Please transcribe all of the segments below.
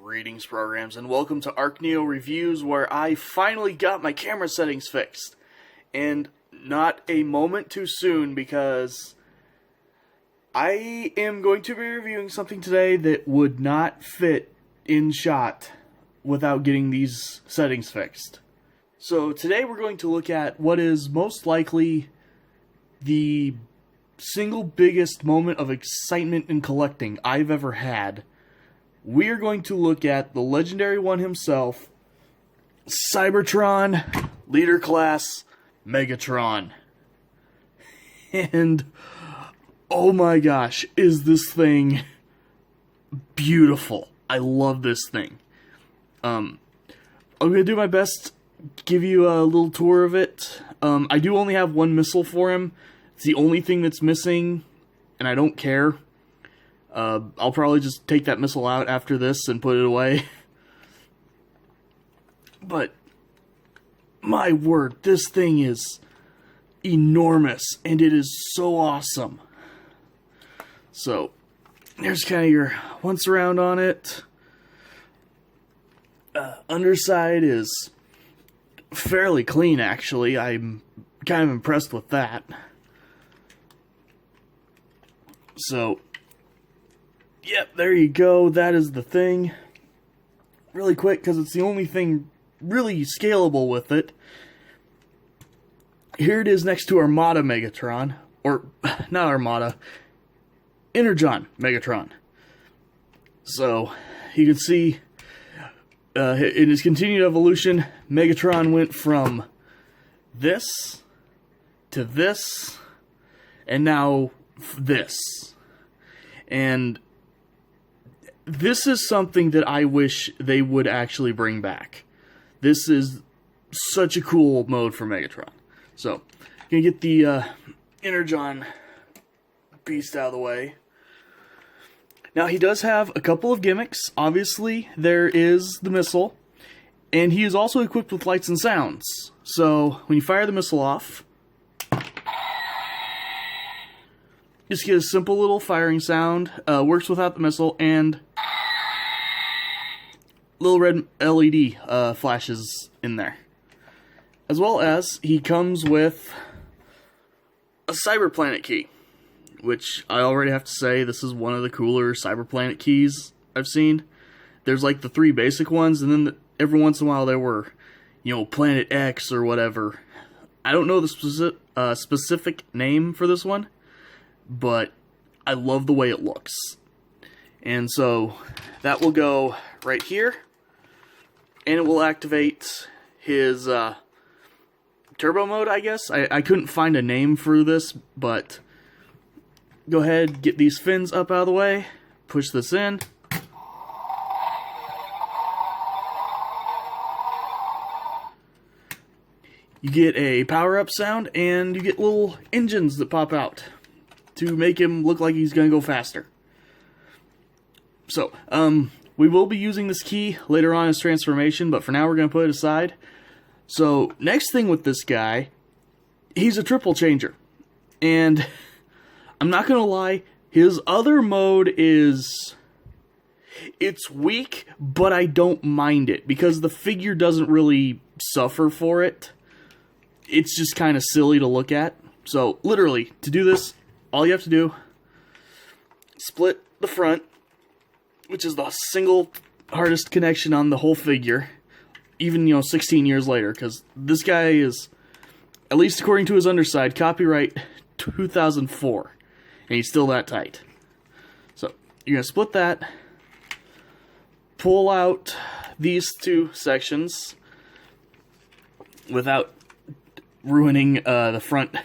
Greetings, programs, and welcome to ArcNeo Reviews, where I finally got my camera settings fixed. And not a moment too soon, because I am going to be reviewing something today that would not fit in shot without getting these settings fixed. So today we're going to look at what is most likely the single biggest moment of excitement in collecting I've ever had. We are going to look at the legendary one himself, Cybertron, Leader Class, Megatron. And, oh my gosh, is this thing beautiful. I love this thing. I'm going to do my best to give you a little tour of it. I do only have one missile for him. It's the only thing that's missing, and I don't care. I'll probably just take that missile out after this and put it away. But, my word, this thing is enormous, and it is so awesome. So, there's kind of your once around on it. Underside is fairly clean, actually. I'm kind of impressed with that. So, yep, there you go. That is the thing. Really quick, because it's the only thing really scalable with it. Here it is next to Armada Megatron. Or, not Armada. Energon Megatron. So, you can see, in his continued evolution, Megatron went from this to this, and now this. And this is something that I wish they would actually bring back. This is such a cool mode for Megatron. So, gonna get the Energon beast out of the way. Now, he does have a couple of gimmicks. Obviously, there is the missile, and he is also equipped with lights and sounds. So, when you fire the missile off, just get a simple little firing sound. Works without the missile, and little red LED flashes in there. As well as, he comes with a Cyberplanet key, which I already have to say, this is one of the cooler Cyberplanet keys I've seen. There's like the three basic ones, and then every once in a while there were, Planet X or whatever. I don't know the specific name for this one, but I love the way it looks. And so, that will go right here, and it will activate his turbo mode, I guess. I couldn't find a name for this, but go ahead, get these fins up out of the way, push this in. You get a power-up sound, and you get little engines that pop out to make him look like he's going to go faster. So, we will be using this key later on as transformation, but for now we're going to put it aside. So, next thing with this guy, he's a triple changer. And I'm not going to lie, his other mode is, it's weak, but I don't mind it, because the figure doesn't really suffer for it. It's just kind of silly to look at. So, literally, to do this, all you have to do, split the front, which is the single hardest connection on the whole figure, even, 16 years later, because this guy is, at least according to his underside, copyright 2004, and he's still that tight. So, you're going to split that, pull out these two sections without ruining the front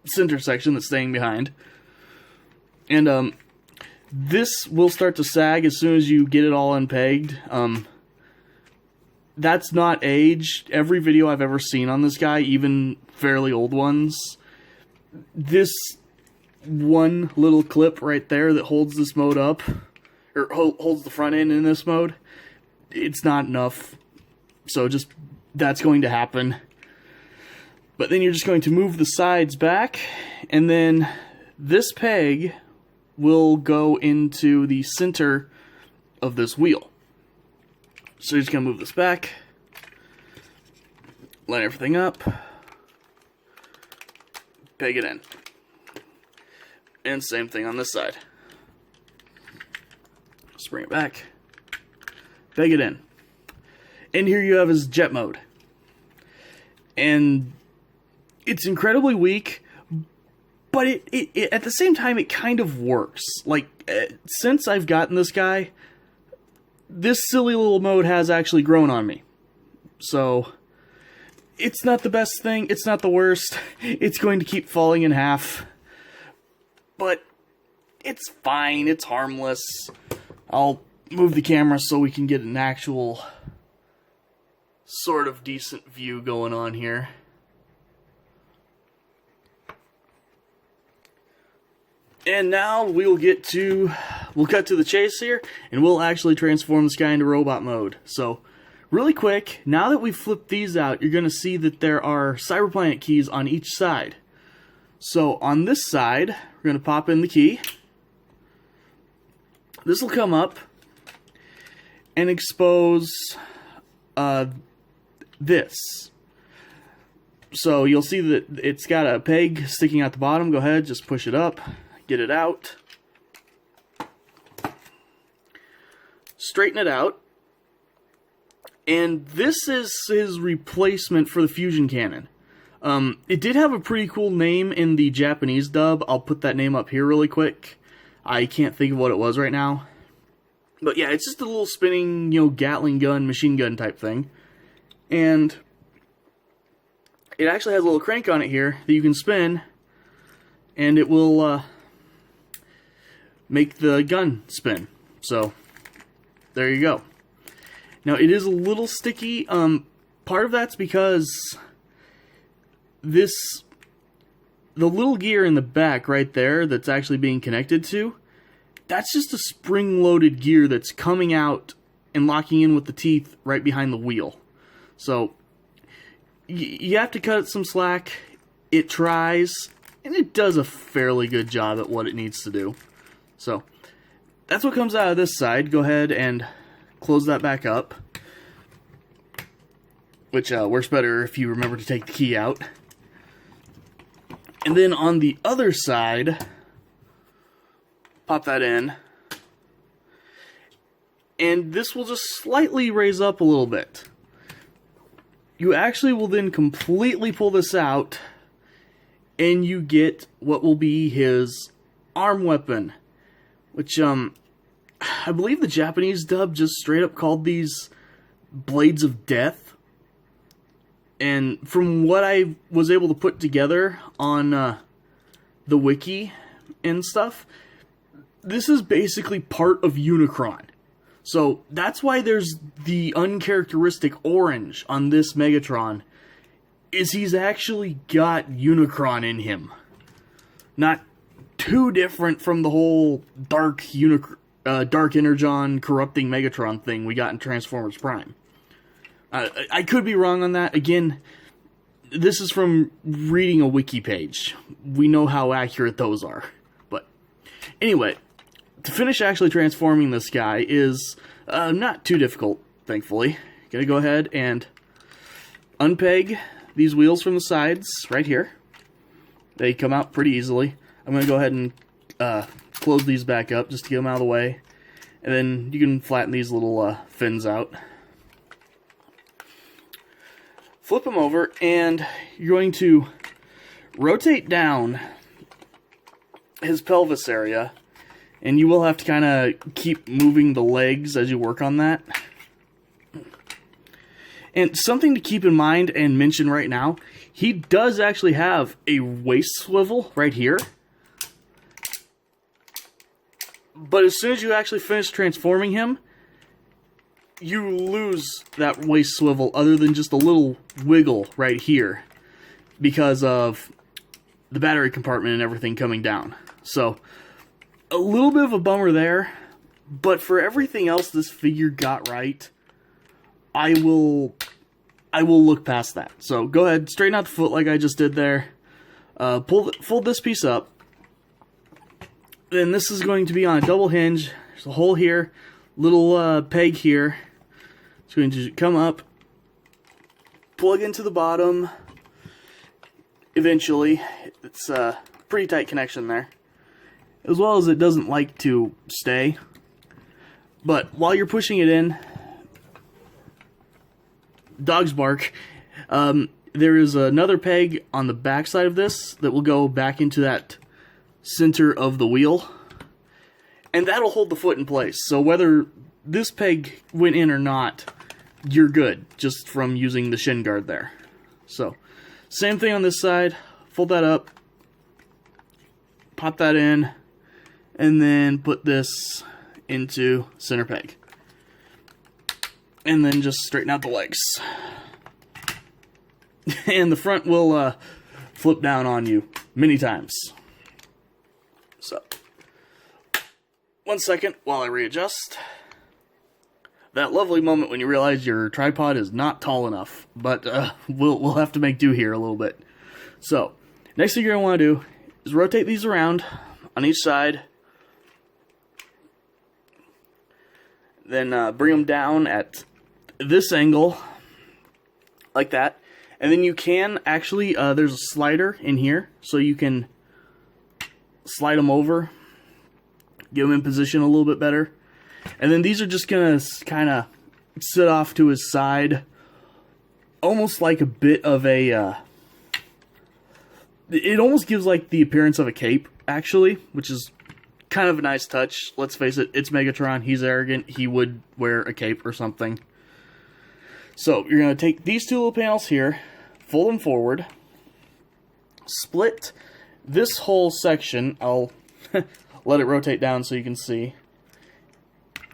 center section that's staying behind. And this will start to sag as soon as you get it all unpegged. That's not aged. Every video I've ever seen on this guy, even fairly old ones, this one little clip right there that holds this mode up, or holds the front end in this mode, it's not enough. So just, that's going to happen. But then you're just going to move the sides back, and then this peg will go into the center of this wheel. So you're just going to move this back, line everything up, peg it in. And same thing on this side. Just bring it back, peg it in. And here you have his jet mode. And it's incredibly weak, but it at the same time, it kind of works. Like, since I've gotten this guy, this silly little mode has actually grown on me. So, it's not the best thing, it's not the worst, it's going to keep falling in half. But, it's fine, it's harmless. I'll move the camera so we can get an actual sort of decent view going on here. And now we'll cut to the chase here, and we'll actually transform this guy into robot mode. So, really quick, now that we've flipped these out, you're going to see that there are Cyberplanet keys on each side. So, on this side, we're going to pop in the key. This will come up and expose this. So you'll see that it's got a peg sticking out the bottom. Go ahead, just push it up, get it out, straighten it out, and this is his replacement for the fusion cannon. It did have a pretty cool name in the Japanese dub. I'll put that name up here really quick. I can't think of what it was right now. But yeah, it's just a little spinning, Gatling gun, machine gun type thing. And it actually has a little crank on it here that you can spin, and it will make the gun spin. So, there you go. Now, it is a little sticky. Part of that's because the little gear in the back right there that's actually being connected to, that's just a spring-loaded gear that's coming out and locking in with the teeth right behind the wheel. So, you have to cut it some slack. It tries, and it does a fairly good job at what it needs to do. So, that's what comes out of this side. Go ahead and close that back up. Which works better if you remember to take the key out. And then on the other side, pop that in. And this will just slightly raise up a little bit. You actually will then completely pull this out, and you get what will be his arm weapon. Which, I believe the Japanese dub just straight up called these Blades of Death. And from what I was able to put together on the wiki and stuff, this is basically part of Unicron. So that's why there's the uncharacteristic orange on this Megatron, is he's actually got Unicron in him. Not too different from the whole dark Energon corrupting Megatron thing we got in Transformers Prime. I could be wrong on that. Again, this is from reading a wiki page. We know how accurate those are. But anyway, to finish actually transforming this guy is not too difficult, thankfully. Gonna go ahead and unpeg these wheels from the sides right here. They come out pretty easily. I'm gonna go ahead and close these back up just to get them out of the way. And then you can flatten these little fins out. Flip them over, and you're going to rotate down his pelvis area, and you will have to kind of keep moving the legs as you work on that. And something to keep in mind and mention right now, he does actually have a waist swivel right here. But as soon as you actually finish transforming him, you lose that waist swivel other than just a little wiggle right here because of the battery compartment and everything coming down. So, a little bit of a bummer there, but for everything else this figure got right, I will look past that. So, go ahead, straighten out the foot like I just did there. Fold this piece up. Then this is going to be on a double hinge. There's a hole here. little peg here. It's going to come up, plug into the bottom. Eventually, it's a pretty tight connection there, as well as it doesn't like to stay. But while you're pushing it in, dogs bark. There is another peg on the back side of this that will go back into that center of the wheel, and that'll hold the foot in place. So whether this peg went in or not, you're good just from using the shin guard there. So same thing on this side. Fold that up, pop that in, and then put this into center peg, and then just straighten out the legs. And the front will flip down on you many times. So, 1 second while I readjust. That lovely moment when you realize your tripod is not tall enough, but we'll have to make do here a little bit. So, next thing you're going to want to do is rotate these around on each side. Then bring them down at this angle, like that. And then you can actually, there's a slider in here, so you can slide them over, get them in position a little bit better. And then these are just going to kind of sit off to his side, almost like a bit of a, it almost gives like the appearance of a cape, actually, which is kind of a nice touch. Let's face it, it's Megatron, he's arrogant, he would wear a cape or something. So, you're going to take these two little panels here, fold them forward, split this whole section. I'll let it rotate down so you can see.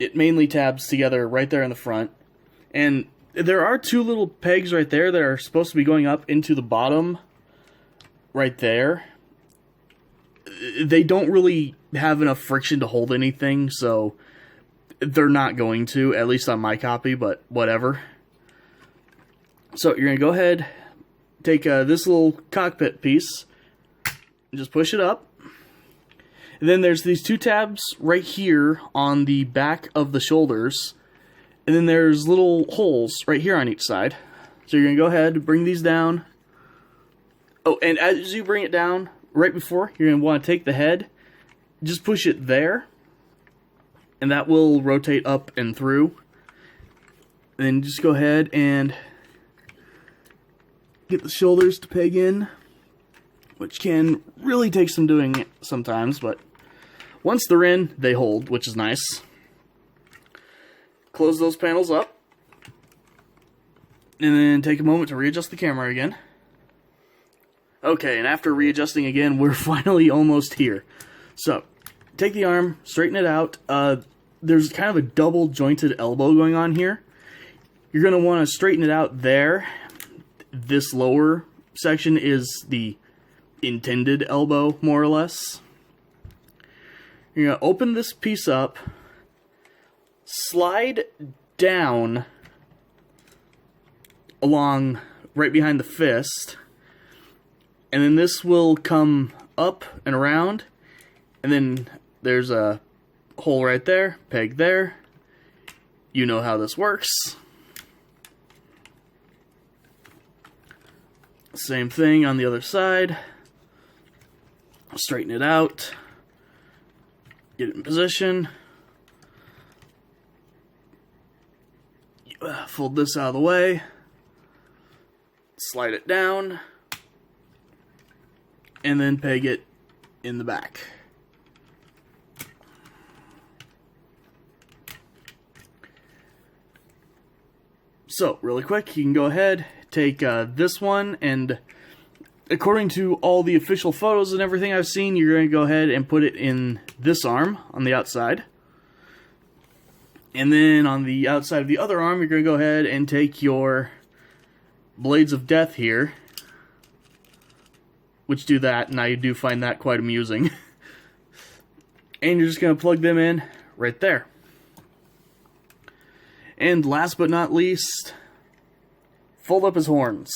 It mainly tabs together right there in the front. And there are two little pegs right there that are supposed to be going up into the bottom right there. They don't really have enough friction to hold anything, so they're not going to, at least on my copy, but whatever. So you're going to go ahead, take this little cockpit piece, and just push it up. And then there's these two tabs right here on the back of the shoulders. And then there's little holes right here on each side. So you're going to go ahead and bring these down. Oh, and as you bring it down, right before, you're going to want to take the head, just push it there. And that will rotate up and through. Then just go ahead and get the shoulders to peg in, which can really take some doing sometimes, but once they're in, they hold, which is nice. Close those panels up, and then take a moment to readjust the camera again. Okay, and after readjusting again, we're finally almost here. So, take the arm, straighten it out. There's kind of a double jointed elbow going on here. You're going to want to straighten it out there. This lower section is the intended elbow, more or less. You're going to open this piece up, slide down along right behind the fist, and then this will come up and around, and then there's a hole right there, peg there. You know how this works. Same thing on the other side. Straighten it out. Get it in position. Fold this out of the way. Slide it down. And then peg it in the back. So, really quick, you can go ahead, take this one, and according to all the official photos and everything I've seen, you're going to go ahead and put it in this arm on the outside. And then on the outside of the other arm, you're going to go ahead and take your Blades of Death here, which do that, and I do find that quite amusing. And you're just going to plug them in right there. And last but not least, fold up his horns.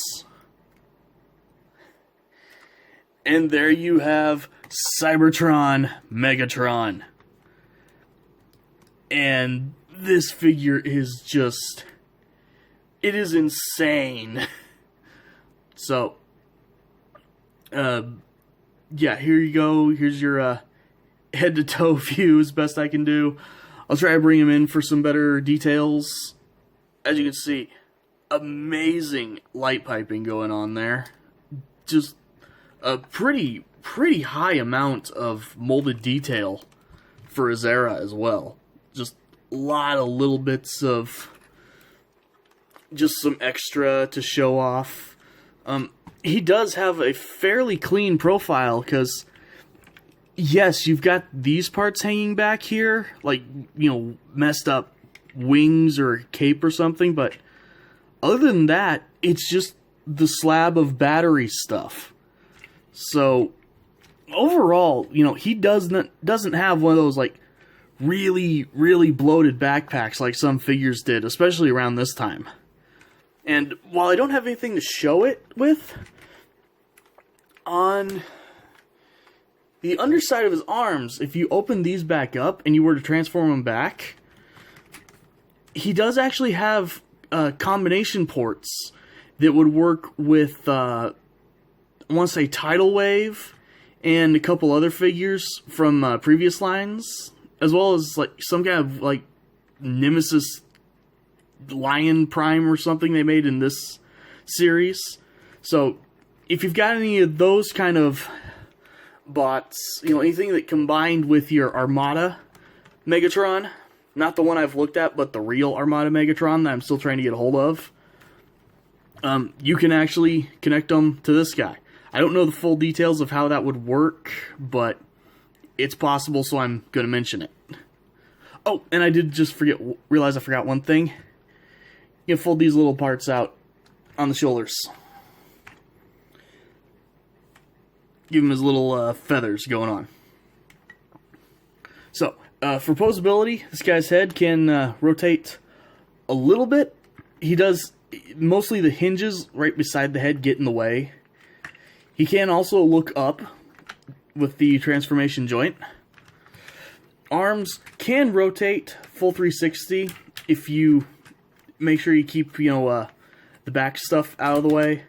And there you have Cybertron Megatron. And this figure is just, it is insane. So, yeah, here you go. Here's your head-to-toe view as best I can do. I'll try to bring him in for some better details. As you can see, amazing light piping going on there. Just a pretty high amount of molded detail for his era as well. Just a lot of little bits of just some extra to show off. He does have a fairly clean profile, because yes, you've got these parts hanging back here, like, you know, messed up wings or a cape or something, but other than that, it's just the slab of battery stuff. So overall, you know, he doesn't have one of those like really bloated backpacks like some figures did, especially around this time. And while I don't have anything to show it with, on the underside of his arms, if you open these back up and you were to transform him back, he does actually have combination ports that would work with, I want to say, Tidal Wave and a couple other figures from previous lines, as well as like some kind of like Nemesis Lion Prime or something they made in this series. So if you've got any of those kind of bots, you know, anything that combined with your Armada Megatron, not the one I've looked at, but the real Armada Megatron that I'm still trying to get a hold of, you can actually connect them to this guy. I don't know the full details of how that would work, but it's possible, so I'm going to mention it. Oh, and I did just realize I forgot one thing. You can fold these little parts out on the shoulders. Give him his little feathers going on. So, for posability, this guy's head can rotate a little bit. He does, mostly the hinges right beside the head get in the way. He can also look up with the transformation joint. Arms can rotate full 360 if you make sure you keep, you know, the back stuff out of the way.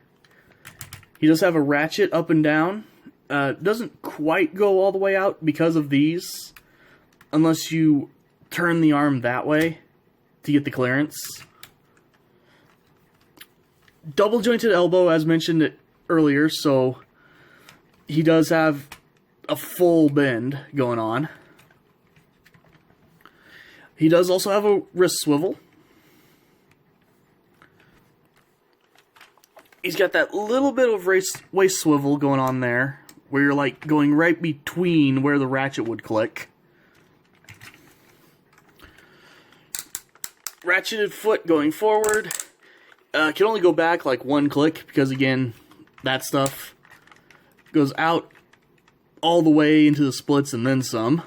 He does have a ratchet up and down. Doesn't quite go all the way out because of these, unless you turn the arm that way to get the clearance. Double jointed elbow, as mentioned earlier, so he does have a full bend going on. He does also have a wrist swivel. He's got that little bit of waist swivel going on there, where you're like going right between where the ratchet would click. Ratcheted foot going forward. Can only go back like one click, because again, that stuff goes out all the way into the splits and then some.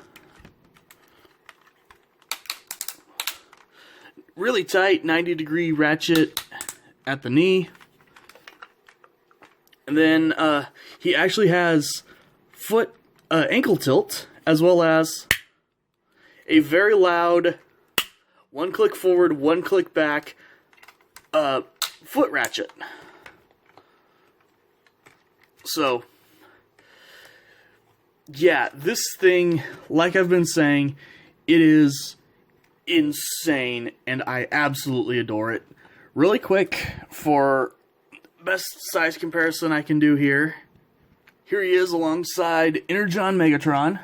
Really tight 90-degree ratchet at the knee. And then he actually has ankle tilt, as well as a very loud one click forward, one click back foot ratchet. So, yeah, this thing, like I've been saying, it is insane, and I absolutely adore it. Really quick, for best size comparison I can do here. Here he is alongside Energon Megatron.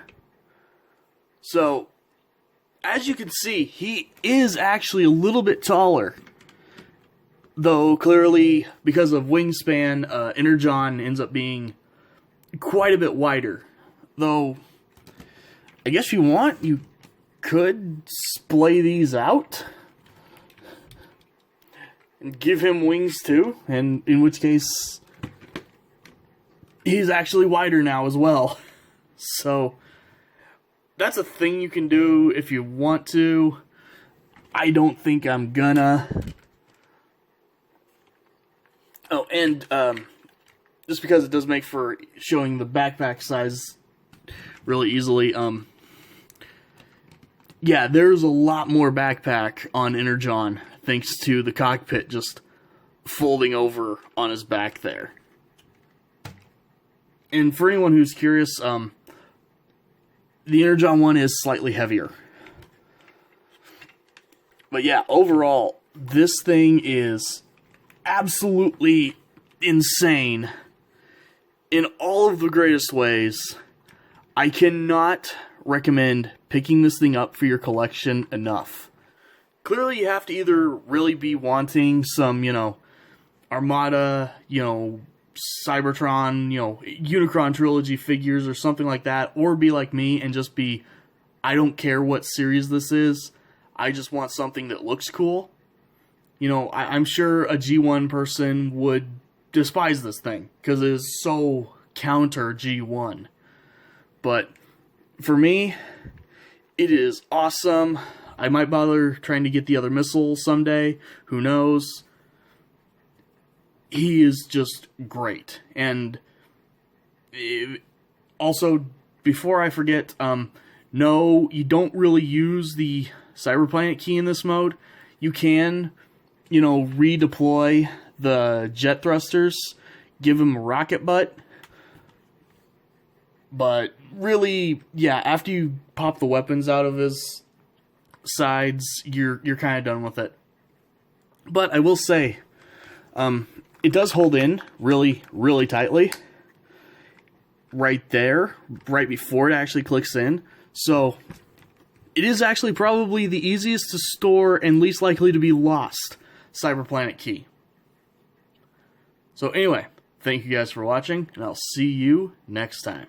So, as you can see, he is actually a little bit taller. Though, clearly, because of wingspan, Energon ends up being quite a bit wider. Though, I guess if you want, you could splay these out and give him wings too, and in which case he's actually wider now as well. So that's a thing you can do if you want to. I don't think I'm gonna. Oh, and just because it does make for showing the backpack size really easily, yeah, there's a lot more backpack on Energon, thanks to the cockpit just folding over on his back there. And for anyone who's curious, the Energon one is slightly heavier. But yeah, overall, this thing is absolutely insane in all of the greatest ways. I cannot recommend picking this thing up for your collection enough. Clearly, you have to either really be wanting some, Armada, Cybertron, Unicron trilogy figures or something like that, or be like me and just be, I don't care what series this is, I just want something that looks cool. I'm sure a G1 person would despise this thing, because it is so counter G1. But for me, it is awesome. I might bother trying to get the other missile someday, who knows. He is just great. And also, before I forget, no, you don't really use the Cyberplanet key in this mode. You can, redeploy the jet thrusters, give him a rocket butt. But really, yeah, after you pop the weapons out of his sides, you're kind of done with it. But I will say, it does hold in really, really tightly. Right there, right before it actually clicks in. So, it is actually probably the easiest to store and least likely to be lost Cyberplanet key. So anyway, thank you guys for watching, and I'll see you next time.